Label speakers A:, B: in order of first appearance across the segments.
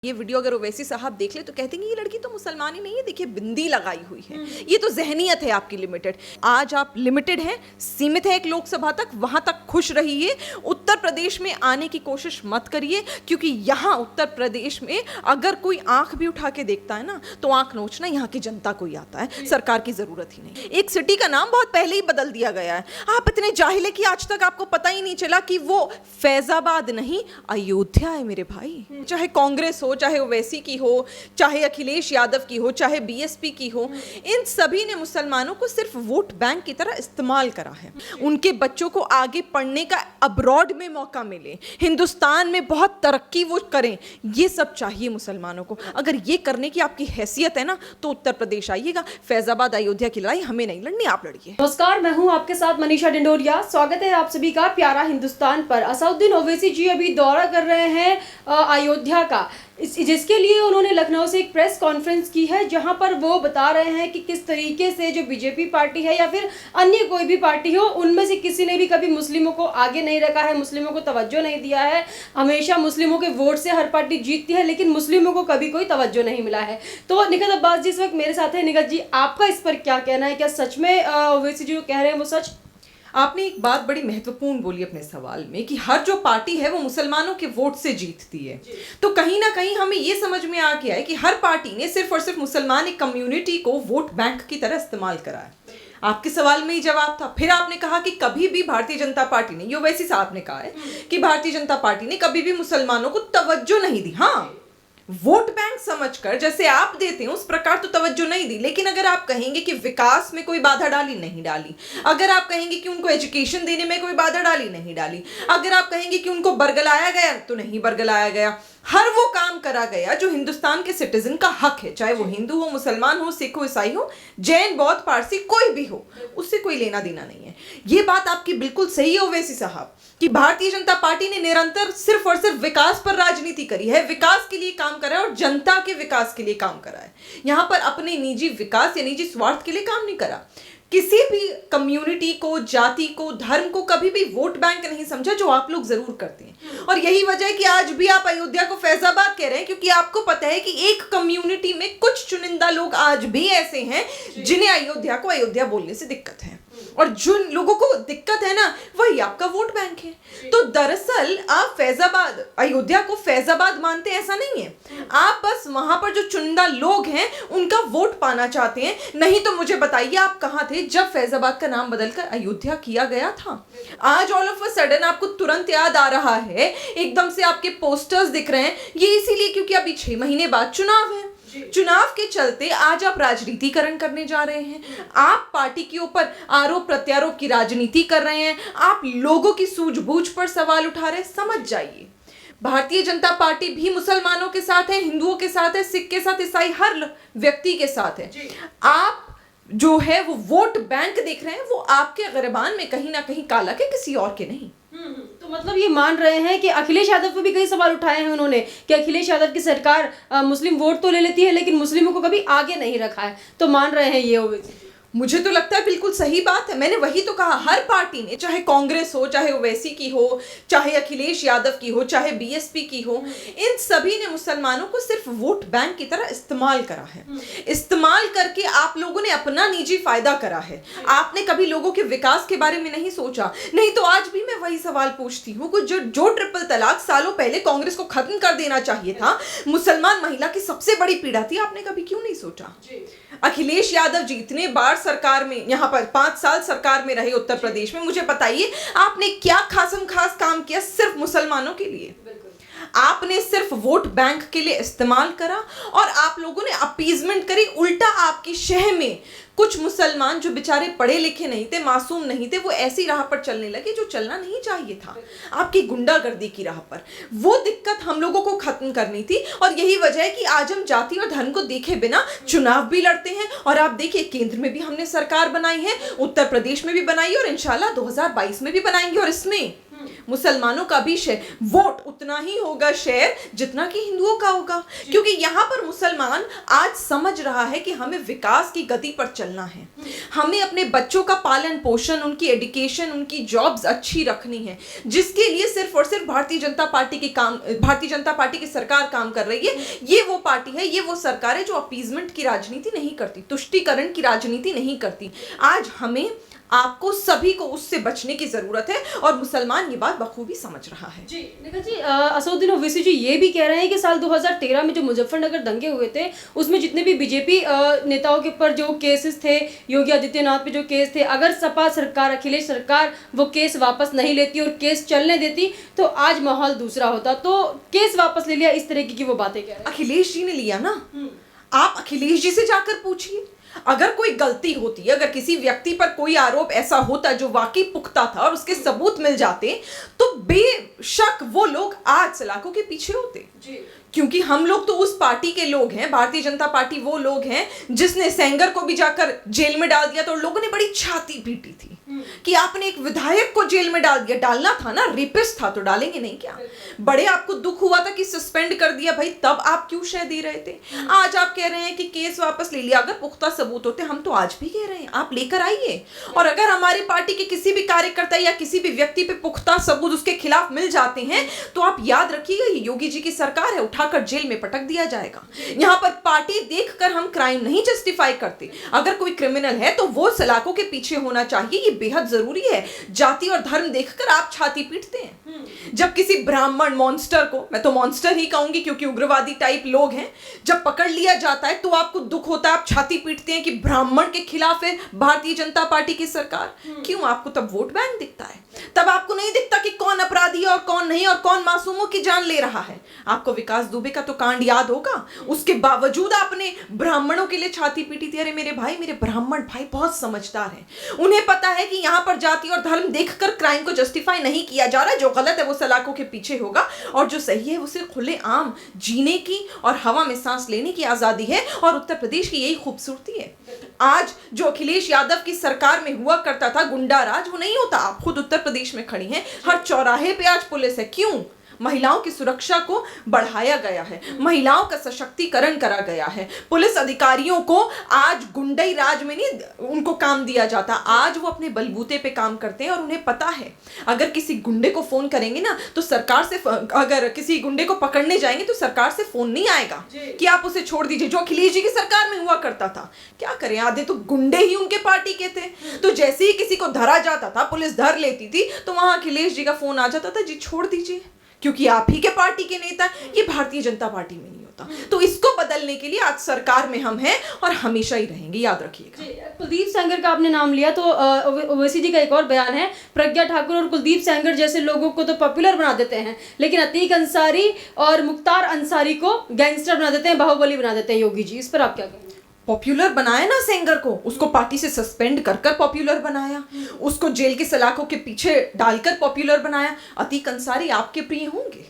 A: ये वीडियो अगर ओवैसी साहब देख ले तो कहते हैं ये लड़की तो मुसलमान ही नहीं है, देखिए बिंदी लगाई हुई है। ये तो जहनियत है आपकी लिमिटेड। आज आप लिमिटेड हैं, सीमित है एक लोकसभा तक, वहां तक खुश रहिए। उत्तर प्रदेश में आने की कोशिश मत करिए, क्योंकि यहाँ उत्तर प्रदेश में अगर कोई आंख भी उठा के देखता है ना तो आंख नोचना यहाँ की जनता को ही आता है, सरकार की जरूरत ही नहीं। एक सिटी का नाम बहुत पहले ही बदल दिया गया है। आप इतने जाहिल है कि आज तक आपको पता ही नहीं चला कि वो फैजाबाद नहीं अयोध्या है मेरे भाई। चाहे कांग्रेस हो, चाहे ओवैसी की हो, चाहे अखिलेश यादव की हो, चाहे बीएसपी की हो, इन सभी ने मुसलमानों को सिर्फ वोट बैंक की तरह इस्तेमाल करा है। उनके बच्चों को आगे पढ़ने का अब्रॉड में मौका मिले, हिंदुस्तान में बहुत तरक्की वो करें, ये सब चाहिए मुसलमानों को। अगर ये करने की आपकी हैसियत है ना तो उत्तर प्रदेश आइएगा। फैजाबाद अयोध्या की लड़ाई हमें नहीं लड़नी, आप लड़िए।
B: नमस्कार, मैं हूं आपके साथ मनीषा डिंडोरिया। स्वागत है आप सभी का प्यारा हिंदुस्तान पर। असदुद्दीन ओवैसी जी अभी दौरा कर रहे हैं अयोध्या का, जिसके लिए उन्होंने लखनऊ से एक प्रेस कॉन्फ्रेंस की है, जहां पर वो बता रहे हैं कि किस तरीके से जो बीजेपी पार्टी है या फिर अन्य कोई भी पार्टी हो, उनमें से किसी ने भी कभी मुस्लिमों को आगे नहीं रखा है, मुस्लिमों को तवज्जो नहीं दिया है। हमेशा मुस्लिमों के वोट से हर पार्टी जीतती है, लेकिन मुस्लिमों को कभी कोई तवज्जो नहीं मिला है। तो निखत अब्बास जी इस वक्त मेरे साथ है। निखत जी, आपका इस पर क्या कहना है? क्या सच में ओवैसी जी जो कह रहे हैं वो सच?
A: आपने एक बात बड़ी महत्वपूर्ण बोली अपने सवाल में कि हर जो पार्टी है वो मुसलमानों के वोट से जीतती है। तो कहीं ना कहीं हमें ये समझ में आ गया है कि हर पार्टी ने सिर्फ और सिर्फ मुसलमान एक कम्युनिटी को वोट बैंक की तरह इस्तेमाल करा है। आपके सवाल में ही जवाब था। फिर आपने कहा कि कभी भी भारतीय जनता पार्टी ने, ये ओवैसी साहब ने कहा है कि भारतीय जनता पार्टी ने कभी भी मुसलमानों को तवज्जो नहीं दी। हाँ, वोट बैंक समझकर जैसे आप देते हैं उस प्रकार तो तवज्जो नहीं दी, लेकिन अगर आप कहेंगे कि विकास में कोई बाधा डाली, नहीं डाली। अगर आप कहेंगे कि उनको एजुकेशन देने में कोई बाधा डाली, नहीं डाली। अगर आप कहेंगे कि उनको बरगलाया गया, तो नहीं बरगलाया गया। हर वो काम करा गया जो हिंदुस्तान के सिटीजन का हक है, चाहे वो हिंदू हो, मुसलमान हो, सिख हो, ईसाई हो, जैन, बौद्ध, पारसी, कोई भी हो, उससे कोई लेना देना नहीं है। ये बात आपकी बिल्कुल सही है ओवैसी साहब कि भारतीय जनता पार्टी ने निरंतर सिर्फ और सिर्फ विकास पर राजनीति करी है, विकास के लिए काम करा है और जनता के विकास के लिए काम करा है। यहां पर अपने निजी विकास या निजी स्वार्थ के लिए काम नहीं करा। किसी भी कम्युनिटी को, जाति को, धर्म को कभी भी वोट बैंक नहीं समझा, जो आप लोग जरूर करते हैं। और यही वजह है कि आज भी आप अयोध्या को फैजाबाद कह रहे हैं, क्योंकि आपको पता है कि एक कम्युनिटी में कुछ चुनिंदा लोग आज भी ऐसे हैं जिन्हें अयोध्या को अयोध्या बोलने से दिक्कत है, और जिन लोगों को दिक्कत है ना वही आपका वोट बैंक है। तो दरअसल आप फैजाबाद, अयोध्या को फैजाबाद मानते हैं ऐसा नहीं है। आप बस वहां पर जो चुनिंदा लोग हैं उनका वोट पाना चाहते हैं। नहीं तो मुझे बताइए आप कहां थे जब फैजाबाद का नाम बदलकर अयोध्या किया गया था? आज ऑल ऑफ अ सडन आपको तुरंत याद आ रहा है, एकदम से आपके पोस्टर्स दिख रहे हैं। ये इसीलिए क्योंकि अभी 6 महीने बाद चुनाव है। चुनाव के चलते आज आप राजनीतिकरण करने जा रहे हैं। आप पार्टी के ऊपर आरोप प्रत्यारोप की राजनीति कर रहे हैं। आप लोगों की सूझबूझ पर सवाल उठा रहे हैं। समझ जाइए, भारतीय जनता पार्टी भी मुसलमानों के साथ है, हिंदुओं के साथ है, सिख के साथ, ईसाई, हर व्यक्ति के साथ है। आप जो है वो वोट बैंक देख रहे हैं, वो आपके गिरबान में कहीं ना कहीं काला के, किसी और के नहीं।
B: तो मतलब ये मान रहे हैं कि अखिलेश यादव पे भी कई सवाल उठाए हैं उन्होंने कि अखिलेश यादव की सरकार मुस्लिम वोट तो ले लेती है लेकिन मुस्लिमों को कभी आगे नहीं रखा है। तो मान रहे हैं ये ओवैसी?
A: मुझे तो लगता है बिल्कुल सही बात है। मैंने वही तो कहा, हर पार्टी ने, चाहे कांग्रेस हो, चाहे ओवैसी की हो, चाहे अखिलेश यादव की हो, चाहे बीएसपी की हो, इन सभी ने मुसलमानों को सिर्फ वोट बैंक की तरह इस्तेमाल करा है। इस्तेमाल करके आप लोगों ने अपना निजी फायदा करा है। आपने कभी लोगों के विकास के बारे में नहीं सोचा। नहीं तो आज भी मैं वही सवाल पूछती हूँ कि जो ट्रिपल तलाक सालों पहले कांग्रेस को खत्म कर देना चाहिए था, मुसलमान महिला की सबसे बड़ी पीड़ा थी, आपने कभी क्यों नहीं सोचा? अखिलेश यादव जी इतने बार सरकार में, यहाँ पर 5 साल सरकार में रहे उत्तर प्रदेश में, मुझे बताइए आपने क्या खास काम किया सिर्फ मुसलमानों के लिए? आपने सिर्फ वोट बैंक के लिए इस्तेमाल करा और आप लोगों ने अपीजमेंट करी। उल्टा आपकी शह में कुछ मुसलमान जो बेचारे पढ़े लिखे नहीं थे, मासूम नहीं थे, वो ऐसी राह पर चलने लगे जो चलना नहीं चाहिए था, आपकी गुंडागर्दी की राह पर। वो दिक्कत हम लोगों को खत्म करनी थी और यही वजह है कि आज हम जाति और धर्म को देखे बिना चुनाव भी लड़ते हैं। और आप देखिए, केंद्र में भी हमने सरकार बनाई है, उत्तर प्रदेश में भी बनाई और इंशाल्लाह 2022 में भी बनाएंगे। और इसमें मुसलमानों का भी वोट उतना ही होगा शेयर जितना कि हिंदुओं का होगा, क्योंकि यहाँ पर मुसलमान आज समझ रहा है कि हमें विकास की गति पर चलना है, हमें अपने बच्चों का पालन पोषण, उनकी एजुकेशन, उनकी जॉब्स अच्छी रखनी है, जिसके लिए सिर्फ और सिर्फ भारतीय जनता पार्टी की सरकार काम कर रही है। ये वो पार्टी है, ये वो सरकार है जो अपीजमेंट की राजनीति नहीं करती, तुष्टीकरण की राजनीति नहीं करती। आज हमें आपको सभी को उससे बचने की जरूरत है और मुसलमान ये बात बखूबी समझ रहा है।
B: जी निखिल जी, असदुद्दीन ओवैसी जी ये भी कह रहे हैं कि साल 2013 में जो मुजफ्फरनगर दंगे हुए थे उसमें जितने भी बीजेपी नेताओं के ऊपर जो केसेस थे, योगी आदित्यनाथ पे जो केस थे, अगर सपा सरकार, अखिलेश सरकार वो केस वापस नहीं लेती और केस चलने देती तो आज माहौल दूसरा होता। तो केस वापस ले लिया, इस तरीके की वो बातें कह रहे हैं।
A: अखिलेश जी ने लिया ना, आप अखिलेश जी से जाकर पूछिए। अगर कोई गलती होती है, अगर किसी व्यक्ति पर कोई आरोप ऐसा होता जो वाकई पुख्ता था और उसके सबूत मिल जाते तो बेशक वो लोग आज सलाखों के पीछे होते। क्योंकि हम लोग तो उस पार्टी के लोग हैं, भारतीय जनता पार्टी वो लोग हैं जिसने सेंगर को भी जाकर जेल में डाल दिया, तो लोगों ने बड़ी छाती पीटी थी कि आपने एक विधायक को जेल में डाल दिया। डालना था ना, रेपिस्ट था तो डालेंगे नहीं क्या? बड़े आपको दुख हुआ था कि सस्पेंड कर दिया, भाई तब आप क्यों शह दे रहे थे? आज आप कह रहे हैं कि केस वापस ले लिया। अगर पुख्ता सबूत होते, हम तो आज भी कह रहे हैं आप लेकर आइए, और अगर हमारी पार्टी के किसी भी कार्यकर्ता या किसी भी व्यक्ति पे पुख्ता सबूत उसके खिलाफ मिल जाते हैं तो आप याद रखिएगा, ये योगी जी की सरकार है, उठाकर जेल में पटक दिया जाएगा। यहाँ पर पार्टी देखकर हम क्राइम नहीं जस्टिफाई करते। अगर कोई क्रिमिनल है तो वो सलाखों के पीछे होना चाहिए, ये बेहद जरूरी है। जाति और धर्म देखकर आप छाती पीटते हैं। जब किसी ब्राह्मण मॉन्स्टर को, मैं तो मॉन्स्टर ही कहूंगी क्योंकि उग्रवादी टाइप लोग हैं, जब पकड़ लिया जाता है तो आपको दुख होता है, आप छाती पीटते हैं कि ब्राह्मण के खिलाफ है भारतीय जनता पार्टी की सरकार। क्यों? आपको तब वोट बैंक दिखता है, तब आपको नहीं दिखता कि कौन अपराधी है और कौन नहीं, और कौन मासूमों की जान ले रहा है। आपको विकास दुबे का तो कांड याद होगा, उसके बावजूद आपने ब्राह्मणों के लिए छाती पीटी थी। अरे मेरे भाई, मेरे ब्राह्मण भाई बहुत समझदार हैं, उन्हें पता है कि यहाँ पर जाति और धर्म देखकर क्राइम को जस्टिफाई नहीं किया जा रहा है। जो गलत है वो सलाखों के पीछे होगा और जो सही है उसे खुले आम जीने की और हवा में सांस लेने की आजादी है, और उत्तर प्रदेश की यही खूबसूरती है। आज जो अखिलेश यादव की सरकार में हुआ करता था गुंडा राज, वो नहीं होता। आप खुद उत्तर प्रदेश में खड़ी हैं, हर चौराहे पे आज पुलिस है। क्यों? महिलाओं की सुरक्षा को बढ़ाया गया है, महिलाओं का सशक्तिकरण करा गया है। पुलिस अधिकारियों को आज गुंडई राज में नहीं उनको काम दिया जाता, आज वो अपने बलबूते पे काम करते हैं और उन्हें पता है अगर किसी गुंडे को फोन करेंगे ना तो सरकार से, अगर किसी गुंडे को पकड़ने जाएंगे तो सरकार से फोन नहीं आएगा कि आप उसे छोड़ दीजिए, जो अखिलेश जी की सरकार में हुआ करता था। क्या करें, आधे तो गुंडे ही उनके पार्टी के थे, तो जैसे ही किसी को धरा जाता था, पुलिस धर लेती थी, तो वहां अखिलेश जी का फोन आ जाता था, जी छोड़ दीजिए, क्योंकि आप ही के पार्टी के नेता। ये भारतीय जनता पार्टी में नहीं होता। तो इसको बदलने के लिए आज सरकार में हम हैं और हमेशा ही रहेंगे, याद रखिएगा।
B: कुलदीप सेंगर का आपने नाम लिया तो ओवैसी जी का एक और बयान है, प्रज्ञा ठाकुर और कुलदीप सेंगर जैसे लोगों को तो पॉपुलर बना देते हैं, लेकिन अतीक अंसारी और मुख्तार अंसारी को गैंगस्टर बना देते हैं, बाहुबली बना देते हैं योगी जी। इस पर आप क्या कहेंगे?
A: पॉपुलर बनाया ना सेंगर को, उसको पार्टी से सस्पेंड कर कर पॉपुलर बनाया, उसको जेल की सलाखों के पीछे डालकर पॉपुलर बनाया। अतीक अंसारी आपके प्रिय होंगे,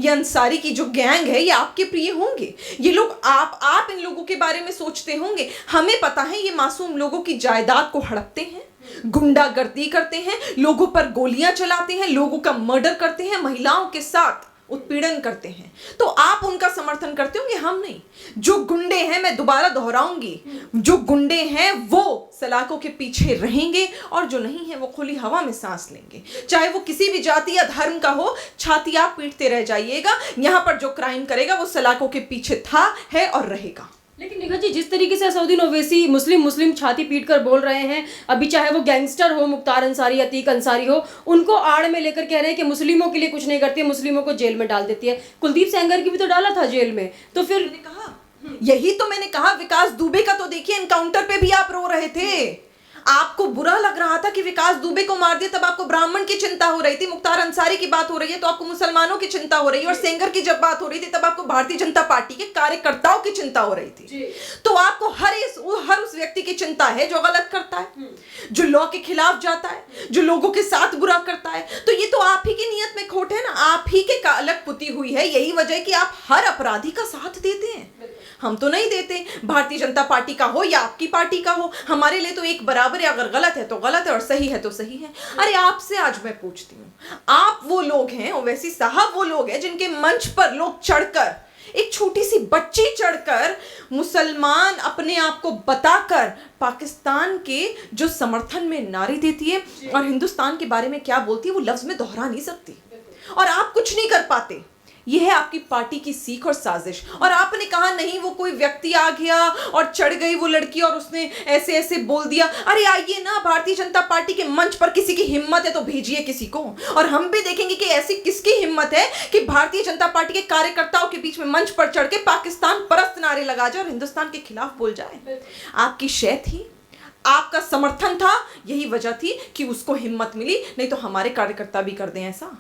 A: ये अंसारी की जो गैंग है ये आपके प्रिय होंगे। ये लोग आप इन लोगों के बारे में सोचते होंगे। हमें पता है ये मासूम लोगों की जायदाद को हड़पते हैं, गुंडागर्दी करते हैं, लोगों पर गोलियां चलाते हैं, लोगों का मर्डर करते हैं, महिलाओं के साथ उत्पीड़न करते हैं। तो आप उनका समर्थन करते होंगे, हम नहीं। जो गुंडे हैं, मैं दोबारा दोहराऊंगी, जो गुंडे हैं वो सलाखों के पीछे रहेंगे और जो नहीं है वो खुली हवा में सांस लेंगे, चाहे वो किसी भी जाति या धर्म का हो। छाती आप पीटते रह जाइएगा, यहाँ पर जो क्राइम करेगा वो सलाखों के पीछे था, है और रहेगा।
B: लेकिन निखिल जी, जिस तरीके से असदुद्दीन ओवैसी मुस्लिम छाती पीट कर बोल रहे हैं, अभी चाहे वो गैंगस्टर हो, मुख्तार अंसारी, अतीक अंसारी हो, उनको आड़ में लेकर कह रहे हैं कि मुस्लिमों के लिए कुछ नहीं करती है, मुस्लिमों को जेल में डाल देती है। कुलदीप सेंगर की भी तो डाला था जेल में। तो फिर
A: मैंने कहा, यही तो मैंने कहा, विकास दुबे का तो देखिए, एनकाउंटर पे भी आप रो रहे थे। आपको बुरा लग रहा था कि विकास दुबे को मार दिया, तब आपको ब्राह्मण की चिंता हो रही थी। मुख्तार अंसारी की बात हो रही है तो आपको मुसलमानों की चिंता हो रही है, और सेंगर की जब बात हो रही थी तब आपको भारतीय जनता पार्टी के कार्यकर्ताओं की चिंता हो रही थी। तो आपको हर उस व्यक्ति की चिंता है जो गलत करता है, जो लॉ के खिलाफ जाता है, जो लोगों के साथ बुरा करता है। तो ये तो आप ही की नीयत में खोट है ना, आप ही के अलग पुती हुई है। यही वजह है कि आप हर अपराधी का साथ देते हैं, हम तो नहीं देते। भारतीय जनता पार्टी का हो या आपकी पार्टी का हो, हमारे लिए तो एक बराबर बराबर है, अगर गलत है तो गलत है और सही है तो सही है। अरे आपसे आज मैं पूछती हूँ, आप वो लोग हैं, ओवैसी साहब वो लोग हैं जिनके मंच पर लोग चढ़कर, एक छोटी सी बच्ची चढ़कर मुसलमान अपने आप को बताकर पाकिस्तान के जो समर्थन में नारे देती है और हिंदुस्तान के बारे में क्या बोलती है वो लफ्ज में दोहरा नहीं सकती, और आप कुछ नहीं कर पाते। यह है आपकी पार्टी की सीख और साजिश। और आपने कहा नहीं वो कोई व्यक्ति आ गया और चढ़ गई वो लड़की और उसने ऐसे ऐसे बोल दिया। अरे आइए ना, भारतीय जनता पार्टी के मंच पर किसी की हिम्मत है तो भेजिए किसी को, और हम भी देखेंगे कि ऐसी किसकी हिम्मत है कि भारतीय जनता पार्टी के कार्यकर्ताओं के बीच में मंच पर चढ़ के पाकिस्तान परस्त नारे लगा जाए और हिंदुस्तान के खिलाफ बोल जाए। आपकी शय थी, आपका समर्थन था, यही वजह थी कि उसको हिम्मत मिली, नहीं तो हमारे कार्यकर्ता भी कर दें ऐसा।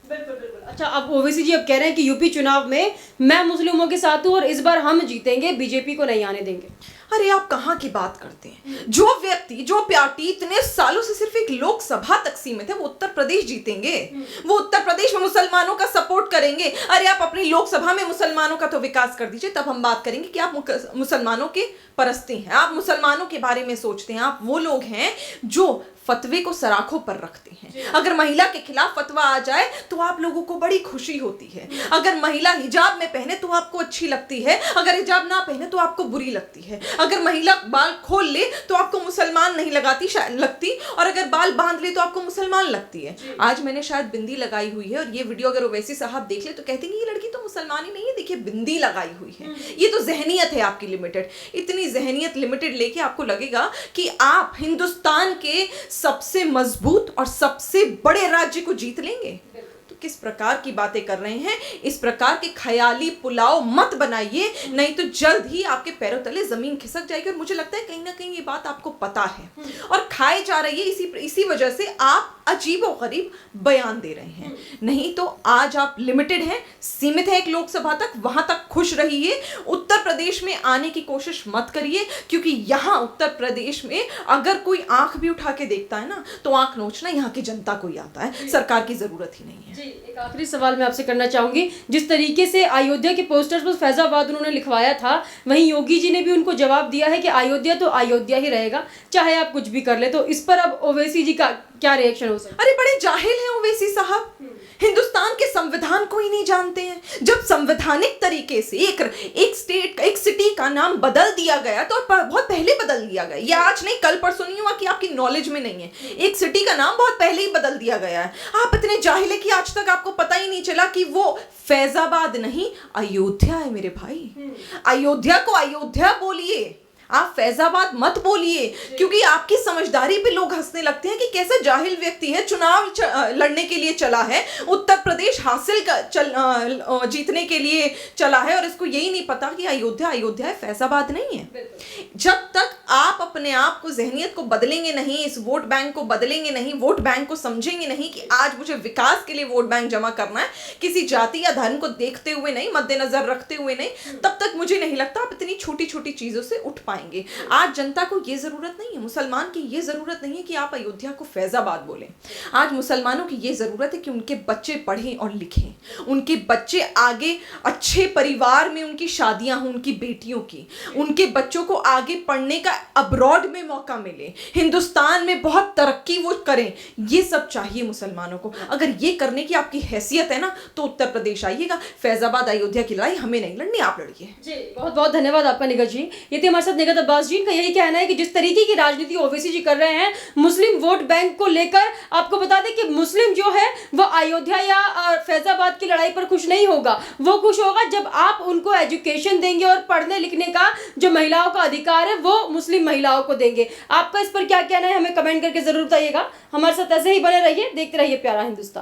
B: बिल्कुल बिल्कुल। अच्छा, अब ओवैसी जी अब कह रहे हैं कि यूपी चुनाव में मैं मुस्लिमों के साथ हूँ और इस बार हम जीतेंगे, बीजेपी को नहीं आने देंगे।
A: अरे आप कहाँ की बात करते हैं? जो व्यक्ति, जो पार्टी इतने सालों से सिर्फ एक लोकसभा तक सीमित है, वो उत्तर प्रदेश जीतेंगे, वो उत्तर प्रदेश में मुसलमानों का सपोर्ट करेंगे। अरे आप अपनी लोकसभा में मुसलमानों का तो विकास कर दीजिए, तब हम बात करेंगे कि आप मुसलमानों के परस्ती हैं, आप मुसलमानों के बारे में सोचते हैं। आप वो लोग हैं जो फतवे को सराखों पर रखते हैं। अगर महिला के खिलाफ फतवा आ जाए तो आप लोगों को बड़ी खुशी होती है। अगर महिला हिजाब में पहने तो आपको अच्छी लगती है, अगर हिजाब ना पहने तो आपको बुरी लगती है। अगर महिला बाल खोल ले तो आपको मुसलमान नहीं लगती, और अगर बाल बांध ले तो आपको मुसलमान लगती है। आज मैंने शायद बिंदी लगाई हुई है, और ये वीडियो अगर ओवैसी साहब देख ले तो कहते हैं ये लड़की तो मुसलमान ही नहीं है, देखिए बिंदी लगाई हुई है। ये तो जहनियत है आपकी लिमिटेड। इतनी जहनियत लिमिटेड लेके आपको लगेगा कि आप हिंदुस्तान के सबसे मजबूत और सबसे बड़े राज्य को जीत लेंगे। तो किस प्रकार की बातें कर रहे हैं? इस प्रकार के ख्याली पुलाव मत बनाइए, नहीं तो जल्द ही आपके पैरों तले जमीन खिसक जाएगी। और मुझे लगता है कहीं ना कहीं ये बात आपको पता है और खाई जा रही है। इसी वजह से आप अजीब और गरीब बयान दे रहे हैं। नहीं तो आज आप लिमिटेड हैं, सीमित है एक लोकसभा तक, वहां तक खुश रहिए। उत्तर प्रदेश में आने की कोशिश मत करिए, क्योंकि यहां उत्तर प्रदेश में अगर कोई आंख भी उठा के देखता है ना तो आंख नोचना यहाँ की जनता को ही आता है, सरकार की जरूरत ही नहीं है।
B: जी, एक आखिरी सवाल मैं आपसे करना चाहूंगी। जिस तरीके से अयोध्या के पोस्टर्स पर फैजाबाद उन्होंने लिखवाया था, वहीं योगी जी ने भी उनको जवाब दिया है कि अयोध्या तो अयोध्या ही रहेगा, चाहे आप कुछ भी कर ले। तो इस पर अब ओवैसी जी का क्या रिएक्शन हो सकता है?
A: अरे बड़े जाहिल हैं ओवैसी साहब, हिंदुस्तान के संविधान को ही नहीं जानते हैं। जब संवैधानिक तरीके से एक सिटी का नाम बदल दिया गया तो बहुत पहले बदल दिया गया, ये आज नहीं कल परसों नहीं हुआ कि आपकी नॉलेज में नहीं है। एक सिटी का नाम बहुत पहले ही बदल दिया गया है। आप इतने जाहिल है कि आज तक आपको पता ही नहीं चला कि वो फैजाबाद नहीं अयोध्या है मेरे भाई। अयोध्या को अयोध्या बोलिए, आप फैजाबाद मत बोलिए, क्योंकि आपकी समझदारी पे लोग हंसने लगते हैं कि कैसा जाहिल व्यक्ति है, चुनाव लड़ने के लिए चला है, उत्तर प्रदेश जीतने के लिए चला है और इसको यही नहीं पता कि अयोध्या है, फैजाबाद नहीं है। जब तक आप अपने आप को, जहनियत को बदलेंगे नहीं, इस वोट बैंक को बदलेंगे नहीं, वोट बैंक को समझेंगे नहीं कि आज मुझे विकास के लिए वोट बैंक जमा करना है, किसी जाति या धर्म को देखते हुए नहीं, मद्देनजर रखते हुए नहीं, तब तक मुझे नहीं लगता आप इतनी छोटी छोटी चीजों से उठ पाएंगे। आज जनता को यह जरूरत नहीं है, मुसलमान की यह जरूरत नहीं है कि आप अयोध्या को फैजाबाद बोलें। आज मुसलमानों की यह जरूरत है कि उनके बच्चे पढ़ें और लिखें, उनके बच्चे आगे अच्छे परिवार में उनकी शादियां हों, उनकी बेटियों की, उनके बच्चों को आगे पढ़ने का अब्रॉड में मौका मिले, हिंदुस्तान में बहुत तरक्की वो करें। ये सब चाहिए मुसलमानों को। अगर ये करने की आपकी हैसियत है ना तो उत्तर प्रदेश आइएगा। फैजाबाद अयोध्या की लड़ाई हमें नहीं लड़नी, आप लड़िए।
B: जी, बहुत बहुत धन्यवाद आपका निगत जी। ये थे हमारे साथ निगत अब्बास जी। का यही कहना है कि जिस तरीके की राजनीति ओवैसी जी कर रहे हैं मुस्लिम वोट बैंक को लेकर, आपको बता दें कि मुस्लिम जो है वो अयोध्या या फैजाबाद की लड़ाई पर खुश नहीं होगा। वो खुश होगा जब आप उनको एजुकेशन देंगे और पढ़ने लिखने का जो महिलाओं का अधिकार है वो मुस्लिम महिलाओं को देंगे। आपका इस पर क्या कहना है हमें कमेंट करके जरूर बताइएगा। हमारे साथ ऐसे ही बने रहिए, देखते रहिए प्यारा हिंदुस्तान।